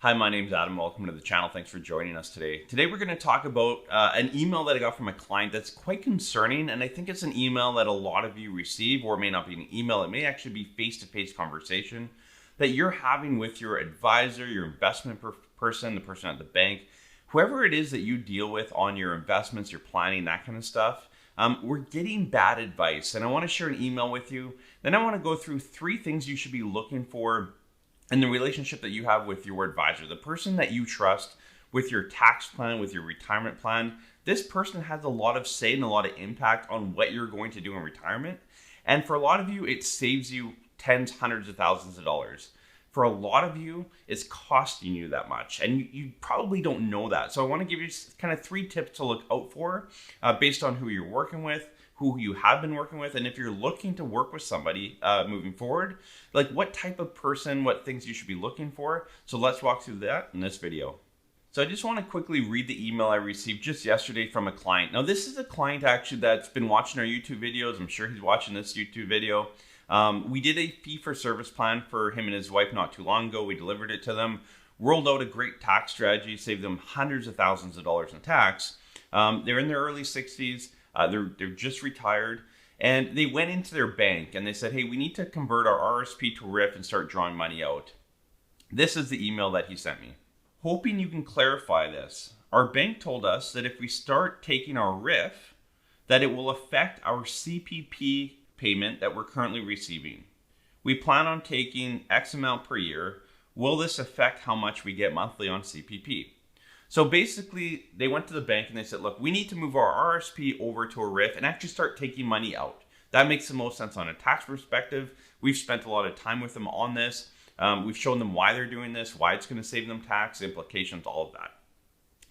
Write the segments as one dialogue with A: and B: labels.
A: Hi, my name's Adam. Welcome to the channel. Thanks for joining us today. Today we're going to talk about an email that I got from a client that's quite concerning, and I think it's an email that a lot of you receive, or it may not be an email. It may actually be face-to-face conversation that you're having with your advisor, your investment person, the person at the bank, whoever it is that you deal with on your investments, your planning, that kind of stuff. We're getting bad advice, and I want to share an email with you. Then I want to go through 3 things you should be looking for in the relationship that you have with your advisor, the person that you trust with your tax plan, with your retirement plan. This person has a lot of say and a lot of impact on what you're going to do in retirement. And for a lot of you, it saves you tens, hundreds of thousands of dollars. For a lot of you, it's costing you that much, and you probably don't know that. So I want to give you kind of 3 tips to look out for based on who you're working with, who you have been working with, and if you're looking to work with somebody moving forward, like what type of person, what things you should be looking for. So let's walk through that in this video. So I just want to quickly read the email I received just yesterday from a client. Now, this is a client actually that's been watching our YouTube videos. I'm sure he's watching this YouTube video. We did a fee-for-service plan for him and his wife not too long ago. We delivered it to them, rolled out a great tax strategy, saved them hundreds of thousands of dollars in tax. They're in their early 60s. They're just retired, and they went into their bank and they said, hey, we need to convert our RSP to RIF and start drawing money out. This is the email that he sent me. Hoping you can clarify this. Our bank told us that if we start taking our RIF, that it will affect our CPP payment that we're currently receiving. We plan on taking X amount per year. Will this affect how much we get monthly on CPP? So basically, they went to the bank and they said, look, we need to move our RSP over to a RIF and actually start taking money out. That makes the most sense on a tax perspective. We've spent a lot of time with them on this. We've shown them why they're doing this, why it's going to save them tax implications, all of that.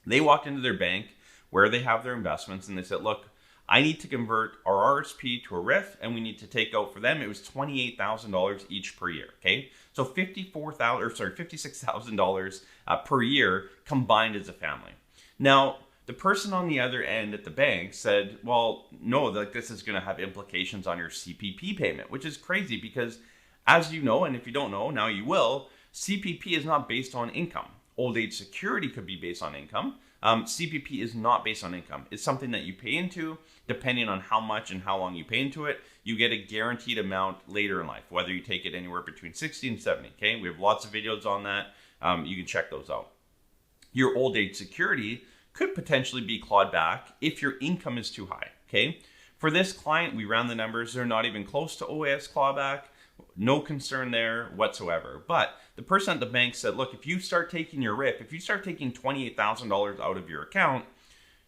A: They walked into their bank where they have their investments and they said, look, I need to convert our RSP to a RIF, and we need to take out for them. It was $28,000 each per year. Okay, so $56,000 per year combined as a family. Now, the person on the other end at the bank said, "Well, no, like this is going to have implications on your CPP payment," which is crazy because, as you know, and if you don't know, now you will. CPP is not based on income. Old age security could be based on income. CPP is not based on income. It's something that you pay into. Depending on how much and how long you pay into it, you get a guaranteed amount later in life, whether you take it anywhere between 60 and 70. Okay, we have lots of videos on that. You can check those out. Your old age security could potentially be clawed back if your income is too high. Okay, for this client, we ran the numbers. They're not even close to OAS clawback. No concern there whatsoever. But the person at the bank said, look, if you start taking your RIF, if you start taking $28,000 out of your account,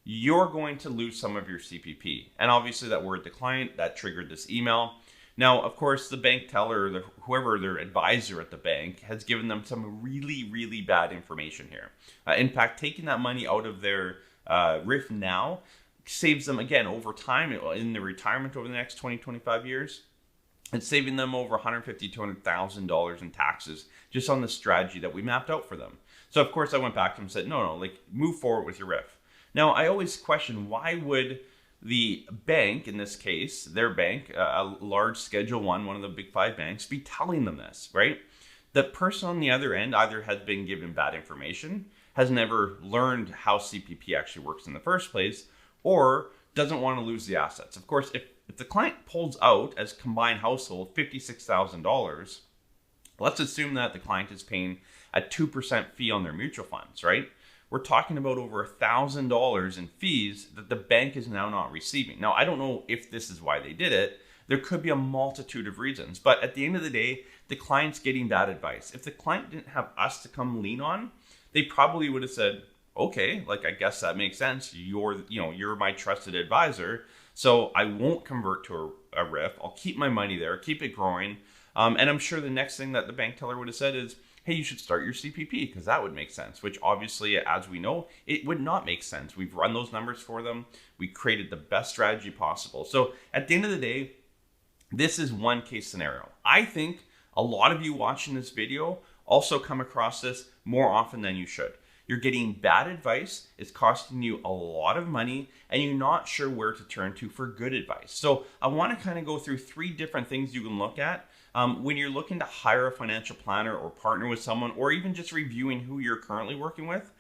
A: you're going to lose some of your CPP. And obviously that word to client, that triggered this email. Now, of course, the bank teller, whoever their advisor at the bank, has given them some really, really bad information here. In fact, taking that money out of their RIF now saves them, again, over time in their retirement over the next 20, 25 years. It's saving them over $150,000 to $200,000 in taxes just on the strategy that we mapped out for them. So, of course, I went back to them and said, no, like move forward with your RIF. Now, I always question, why would the bank, in this case, their bank, a large Schedule 1, one of the big 5 banks, be telling them this, right? The person on the other end either has been given bad information, has never learned how CPP actually works in the first place, or doesn't want to lose the assets. Of course, if the client pulls out as combined household $56,000, let's assume that the client is paying a 2% fee on their mutual funds, right? We're talking about over $1,000 in fees that the bank is now not receiving. Now, I don't know if this is why they did it. There could be a multitude of reasons, but at the end of the day, the client's getting bad advice. If the client didn't have us to come lean on, they probably would have said, okay, like I guess that makes sense. You're my trusted advisor, so I won't convert to a RIF. I'll keep my money there, keep it growing. And I'm sure the next thing that the bank teller would have said is, hey, you should start your CPP because that would make sense, which obviously, as we know, it would not make sense. We've run those numbers for them. We created the best strategy possible. So at the end of the day, this is one case scenario. I think a lot of you watching this video also come across this more often than you should. You're getting bad advice, it's costing you a lot of money, and you're not sure where to turn to for good advice. So I want to kind of go through 3 different things you can look at When you're looking to hire a financial planner or partner with someone, or even just reviewing who you're currently working with,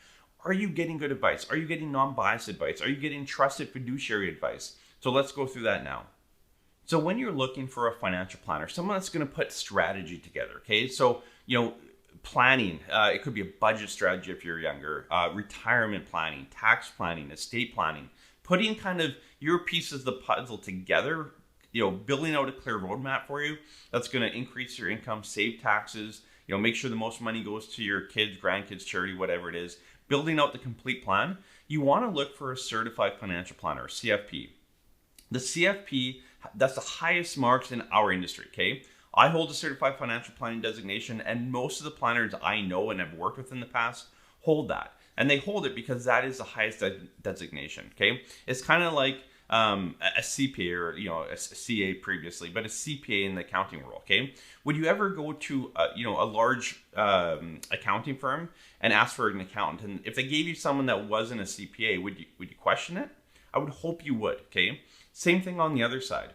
A: are you getting good advice? Are you getting non-biased advice? Are you getting trusted fiduciary advice? So let's go through that now. So when you're looking for a financial planner, someone that's going to put strategy together, okay? So, planning, it could be a budget strategy if you're younger, retirement planning, tax planning, estate planning, putting kind of your pieces of the puzzle together, building out a clear roadmap for you that's going to increase your income, save taxes, make sure the most money goes to your kids, grandkids, charity, whatever it is, building out the complete plan. You want to look for a certified financial planner, CFP. The CFP, that's the highest marks in our industry, okay? I hold a certified financial planning designation, and most of the planners I know and have worked with in the past hold that. And they hold it because that is the highest designation, okay? It's kind of like a CPA or, a CA previously, but a CPA in the accounting world, okay? Would you ever go to, a large accounting firm and ask for an accountant? And if they gave you someone that wasn't a CPA, would you question it? I would hope you would, okay? Same thing on the other side.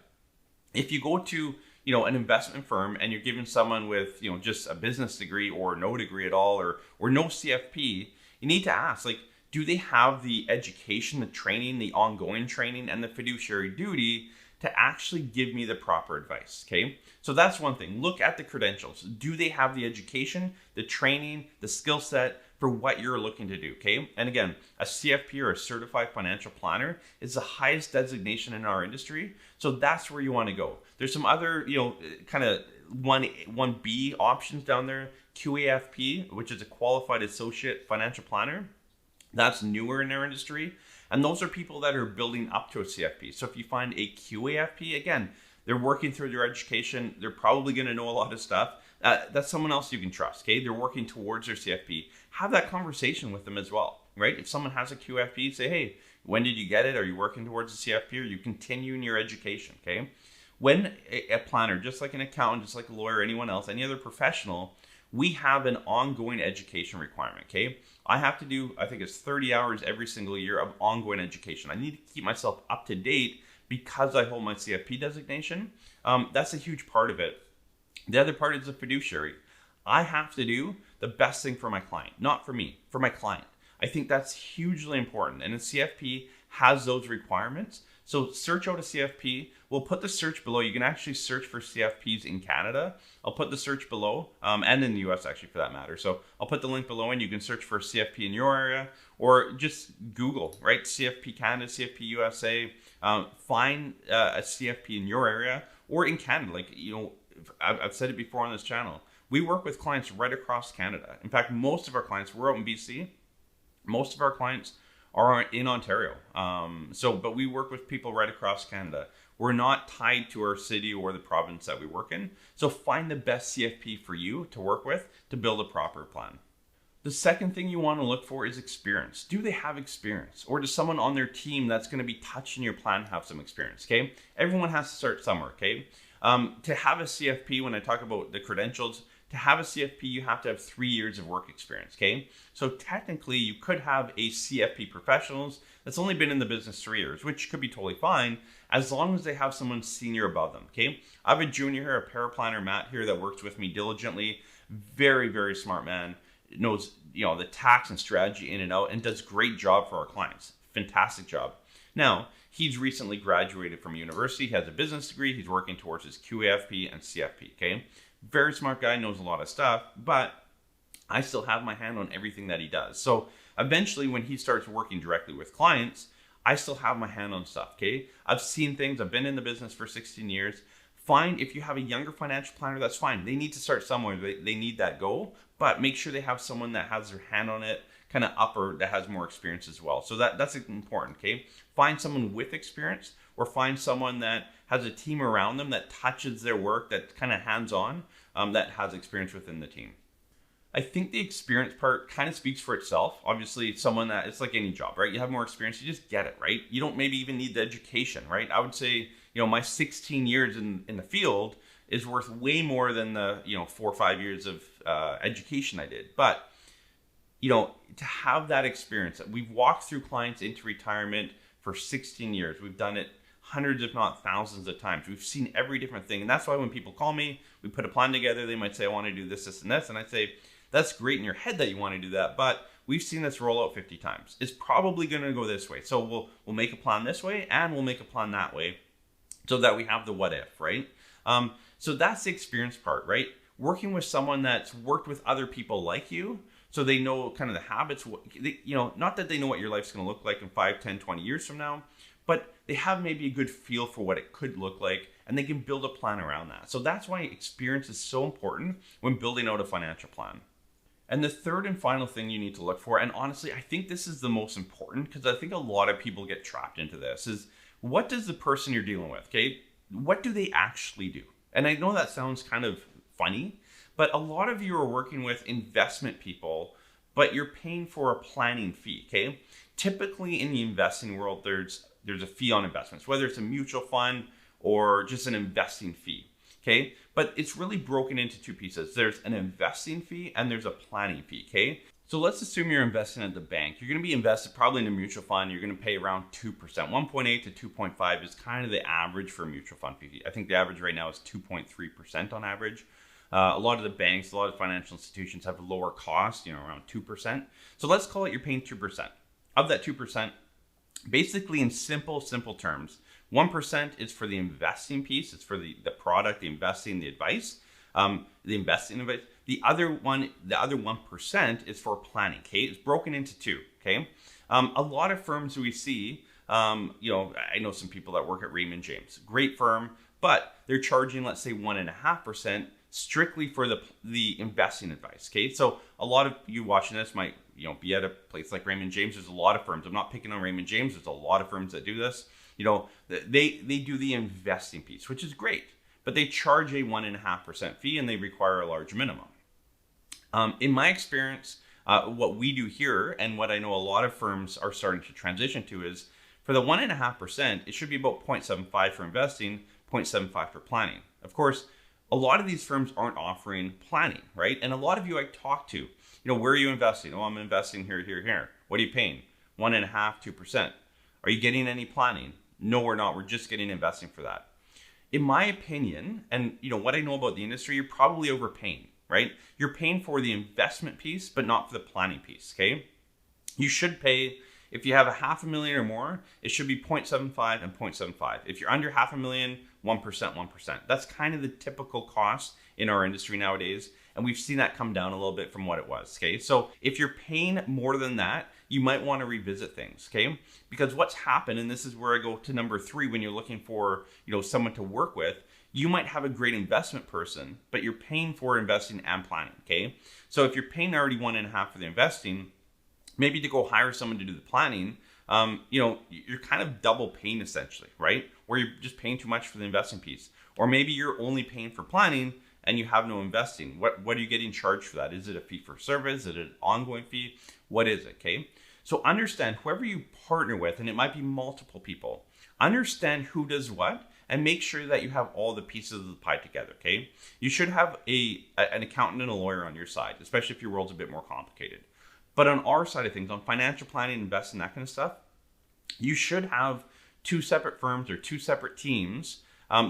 A: If you go to, an investment firm and you're giving someone with, just a business degree or no degree at all or no CFP, you need to ask, do they have the education, the training, the ongoing training, and the fiduciary duty to actually give me the proper advice, okay? So that's one thing. Look at the credentials. Do they have the education, the training, the skill set for what you're looking to do, okay? And again, a CFP or a certified financial planner is the highest designation in our industry. So that's where you want to go. There's some other, kind of 1B options down there. QAFP, which is a qualified associate financial planner. That's newer in our industry. And those are people that are building up to a CFP. So if you find a QAFP, again, they're working through their education. They're probably going to know a lot of stuff. That's someone else you can trust, okay? They're working towards their CFP. Have that conversation with them as well, right? If someone has a QFP, say, hey, when did you get it? Are you working towards a CFP? Are you continuing your education, okay? When a planner, just like an accountant, just like a lawyer, anyone else, any other professional, we have an ongoing education requirement, okay? I have to do, I think it's 30 hours every single year of ongoing education. I need to keep myself up to date because I hold my CFP designation. That's a huge part of it. The other part is the fiduciary. I have to do the best thing for my client, not for me, for my client. I think that's hugely important. And a CFP has those requirements. So search out a CFP. We'll put the search below. You can actually search for CFPs in Canada. I'll put the search below, and in the US actually for that matter. So I'll put the link below and you can search for a CFP in your area or just Google, right? CFP Canada, CFP USA. Find a CFP in your area or in Canada. I've said it before on this channel. We work with clients right across Canada. In fact, most of our clients, we're out in BC. Most of our clients are in Ontario. But we work with people right across Canada. We're not tied to our city or the province that we work in. So find the best CFP for you to work with to build a proper plan. The second thing you want to look for is experience. Do they have experience? Or does someone on their team that's going to be touching your plan have some experience, okay? Everyone has to start somewhere, okay? To have a CFP, when I talk about the credentials, to have a CFP, you have to have 3 years of work experience, okay? So technically, you could have a CFP professionals that's only been in the business 3 years, which could be totally fine, as long as they have someone senior above them, okay? I have a junior here, a paraplanner, Matt, here, that works with me diligently. Very, very smart man. Knows, the tax and strategy in and out, and does great job for our clients. Fantastic job. Now, he's recently graduated from university. He has a business degree. He's working towards his QAFP and CFP, okay? Very smart guy, knows a lot of stuff, but I still have my hand on everything that he does. So eventually when he starts working directly with clients, I still have my hand on stuff, okay? I've seen things. I've been in the business for 16 years. Fine, if you have a younger financial planner, that's fine. They need to start somewhere. They need that goal, but make sure they have someone that has their hand on it, kind of upper, that has more experience as well. So that's important, okay? Find someone with experience, or find someone that has a team around them that touches their work, that's kind of hands-on, that has experience within the team. I think the experience part kind of speaks for itself. Obviously, someone that, it's like any job, right? You have more experience, you just get it, right? You don't maybe even need the education, right? I would say, my 16 years in the field is worth way more than the, 4 or 5 years of education I did. But, to have that experience, we've walked through clients into retirement for 16 years. We've done it hundreds, if not thousands of times. We've seen every different thing. And that's why when people call me, we put a plan together, they might say, I want to do this, this, and this. And I say, that's great in your head that you want to do that, but we've seen this roll out 50 times. It's probably going to go this way. So we'll make a plan this way, and we'll make a plan that way, so that we have the what if, right? So that's the experience part, right? Working with someone that's worked with other people like you, so they know kind of the habits, not that they know what your life's going to look like in 5, 10, 20 years from now, but they have maybe a good feel for what it could look like, and they can build a plan around that. So that's why experience is so important when building out a financial plan. And the third and final thing you need to look for, and honestly, I think this is the most important, because I think a lot of people get trapped into this, is what does the person you're dealing with, okay? What do they actually do? And I know that sounds kind of funny, but a lot of you are working with investment people, but you're paying for a planning fee, okay? Typically in the investing world, there's a fee on investments, whether it's a mutual fund or just an investing fee, okay? But it's really broken into two pieces. There's an investing fee and there's a planning fee, okay? So let's assume you're investing at the bank. You're going to be invested probably in a mutual fund. You're going to pay around 2%. 1.8 to 2.5 is kind of the average for a mutual fund fee. I think the average right now is 2.3% on average. A lot of the banks, a lot of financial institutions have lower costs, around 2%. So let's call it you're paying 2%. Of that 2%, basically in simple terms, 1% is for the investing piece. It's for the product, the investing, the advice, the investing advice. The other 1% is for planning. Okay, it's broken into two. Okay, a lot of firms we see, I know some people that work at Raymond James, great firm, but they're charging, let's say, 1.5% strictly for the investing advice. Okay, so a lot of you watching this might be at a place like Raymond James. There's a lot of firms. I'm not picking on Raymond James. There's a lot of firms that do this. They do the investing piece, which is great, but they charge a 1.5% fee and they require a large minimum. In my experience, what we do here and what I know a lot of firms are starting to transition to is for the 1.5%, it should be about 0.75 for investing, 0.75 for planning. Of course, a lot of these firms aren't offering planning, right? And a lot of you I talk to, where are you investing? Oh, I'm investing here, here, here. What are you paying? 1.5%, 2%. Are you getting any planning? No, we're not. We're just getting investing for that. In my opinion, and what I know about the industry, you're probably overpaying, right? You're paying for the investment piece, but not for the planning piece, okay? You should pay, if you have $500,000 or more, it should be 0.75 and 0.75. If you're under $500,000, 1%. That's kind of the typical cost in our industry nowadays. And we've seen that come down a little bit from what it was, okay? So if you're paying more than that, you might want to revisit things, okay? Because what's happened, and this is where I go to number 3, when you're looking for, someone to work with, you might have a great investment person, but you're paying for investing and planning, okay? So if you're paying already 1.5 for the investing, maybe to go hire someone to do the planning, you're kind of double paying essentially, right? Where you're just paying too much for the investing piece. Or maybe you're only paying for planning and you have no investing. What are you getting charged for that? Is it a fee for service? Is it an ongoing fee? What is it, okay? So understand whoever you partner with, and it might be multiple people, understand who does what and make sure that you have all the pieces of the pie together, okay? You should have an accountant and a lawyer on your side, especially if your world's a bit more complicated. But on our side of things, on financial planning, investing, that kind of stuff, you should have 2 separate firms or 2 separate teams.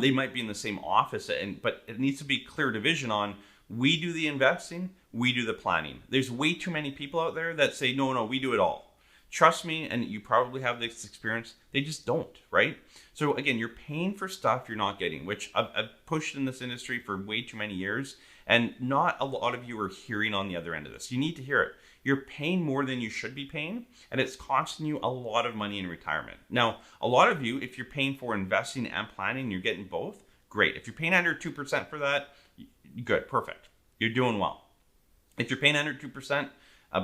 A: They might be in the same office, but it needs to be clear division on, we do the investing, we do the planning. There's way too many people out there that say, no, we do it all. Trust me, and you probably have this experience, they just don't, right? So again, you're paying for stuff you're not getting, which I've pushed in this industry for way too many years, and not a lot of you are hearing on the other end of this. You need to hear it. You're paying more than you should be paying, and it's costing you a lot of money in retirement. Now, a lot of you, if you're paying for investing and planning, you're getting both, great. If you're paying under 2% for that, good, perfect. You're doing well. If you're paying under 2%,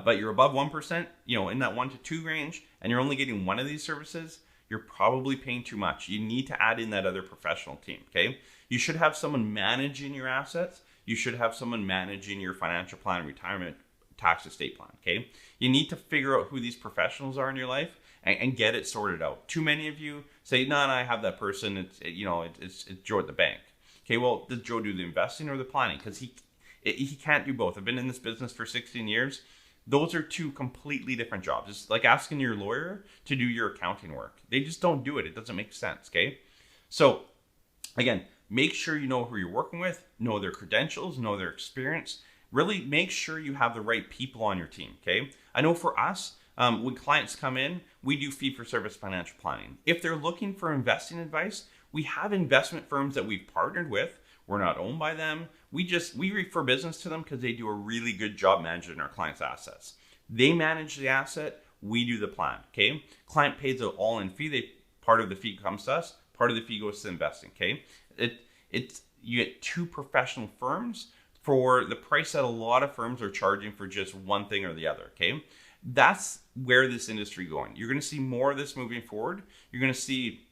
A: but you're above 1%, in that 1 to 2 range, and you're only getting one of these services, you're probably paying too much. You need to add in that other professional team, okay? You should have someone managing your assets. You should have someone managing your financial plan, retirement, tax estate plan, okay? You need to figure out who these professionals are in your life and get it sorted out. Too many of you say, no, I have that person. It's Joe at the bank. Okay, well, does Joe do the investing or the planning? Because he can't do both. I've been in this business for 16 years. Those are 2 completely different jobs. It's like asking your lawyer to do your accounting work. They just don't do it. It doesn't make sense, okay? So again, make sure you know who you're working with, know their credentials, know their experience. Really make sure you have the right people on your team, okay? I know for us, when clients come in, we do fee-for-service financial planning. If they're looking for investing advice, we have investment firms that we've partnered with. We're not owned by them. We refer business to them because they do a really good job managing our clients' assets. They manage the asset, we do the plan, okay? Client pays an all-in fee. Part of the fee comes to us, part of the fee goes to investing, okay? You get two professional firms for the price that a lot of firms are charging for just one thing or the other, okay? That's where this industry is going. You're going to see more of this moving forward. You're going to see,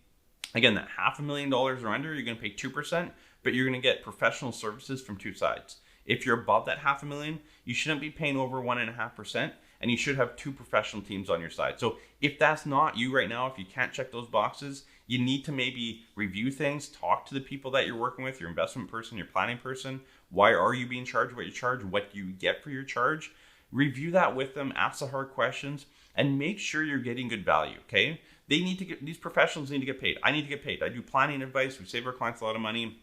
A: again, that $500,000 or under, you're going to pay 2%, but you're going to get professional services from two sides. If you're above that $500,000, you shouldn't be paying over 1.5%, and you should have two professional teams on your side. So if that's not you right now, if you can't check those boxes, you need to maybe review things, talk to the people that you're working with, your investment person, your planning person. Why are you being charged what you charge? What do you get for your charge? Review that with them, ask the hard questions, and make sure you're getting good value, okay? These professionals need to get paid. I need to get paid. I do planning advice. We save our clients a lot of money.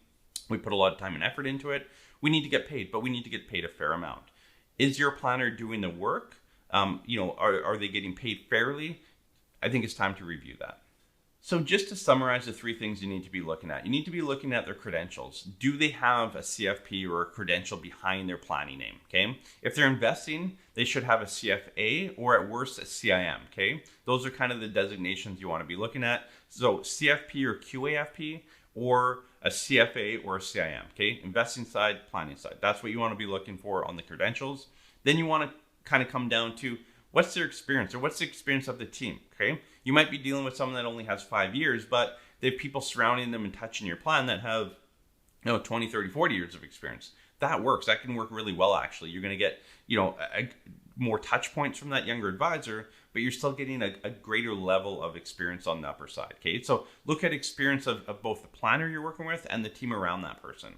A: We put a lot of time and effort into it. We need to get paid, but we need to get paid a fair amount. Is your planner doing the work? Are they getting paid fairly? I think it's time to review that. So just to summarize the three things you need to be looking at. You need to be looking at their credentials. Do they have a CFP or a credential behind their planning name, okay? If they're investing, they should have a CFA or at worst a CIM, okay? Those are kind of the designations you want to be looking at. So CFP or QAFP or a CFA or a CIM, okay? Investing side, planning side. That's what you want to be looking for on the credentials. Then you want to kind of come down to what's their experience or what's the experience of the team, okay? You might be dealing with someone that only has 5 years, but they have people surrounding them and touching your plan that have 20, 30, 40 years of experience. That works. That can work really well, actually. You're going to get more touch points from that younger advisor, but you're still getting a greater level of experience on the upper side, okay? So look at experience of both the planner you're working with and the team around that person.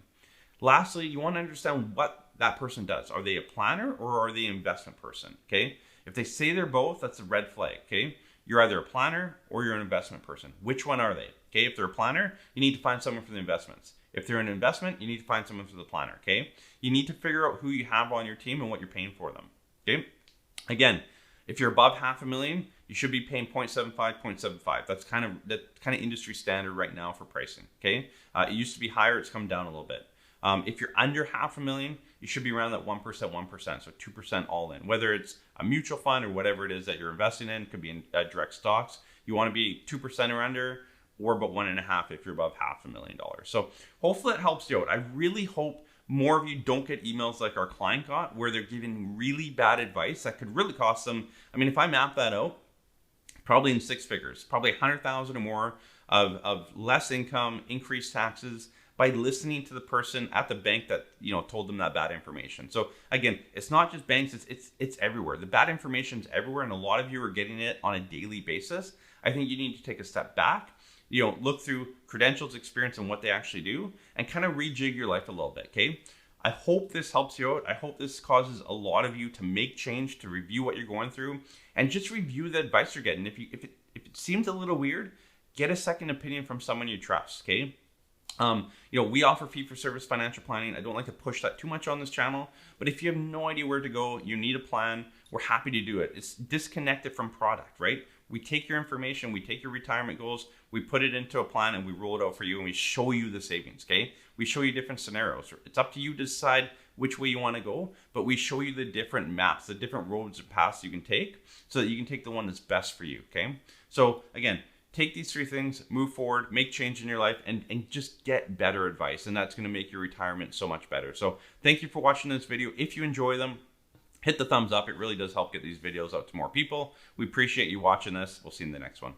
A: Lastly, you want to understand what that person does. Are they a planner or are they an investment person, okay? If they say they're both, that's a red flag, okay? You're either a planner or you're an investment person. Which one are they? Okay, if they're a planner, you need to find someone for the investments. If they're an investment, you need to find someone for the planner, okay? You need to figure out who you have on your team and what you're paying for them, okay? Again, if you're above $500,000, you should be paying 0.75, 0.75. That's kind of industry standard right now for pricing, okay? It used to be higher, it's come down a little bit. If you're under $500,000, you should be around that 1%, so 2% all in. Whether it's a mutual fund or whatever it is that you're investing in, it could be in direct stocks. You want to be 2% or under, or about 1.5% if you're above $500,000. So hopefully that helps you out. I really hope more of you don't get emails like our client got, where they're giving really bad advice that could really cost them. I mean, if I map that out, probably in six figures, probably 100,000 or more of less income, increased taxes, by listening to the person at the bank that told them that bad information. So again, it's not just banks, it's everywhere. The bad information is everywhere, and a lot of you are getting it on a daily basis. I think you need to take a step back, look through credentials, experience, and what they actually do, and kind of rejig your life a little bit, okay? I hope this helps you out. I hope this causes a lot of you to make change, to review what you're going through, and just review the advice you're getting. If it seems a little weird, get a second opinion from someone you trust, okay? We offer fee-for-service financial planning. I don't like to push that too much on this channel, but if you have no idea where to go, you need a plan, we're happy to do it. It's disconnected from product, right? We take your information, we take your retirement goals, we put it into a plan and we roll it out for you and we show you the savings, okay? We show you different scenarios. It's up to you to decide which way you want to go, but we show you the different maps, the different roads and paths you can take so that you can take the one that's best for you, okay? So again, take these three things, move forward, make change in your life, and just get better advice. And that's going to make your retirement so much better. So thank you for watching this video. If you enjoy them, hit the thumbs up. It really does help get these videos out to more people. We appreciate you watching this. We'll see you in the next one.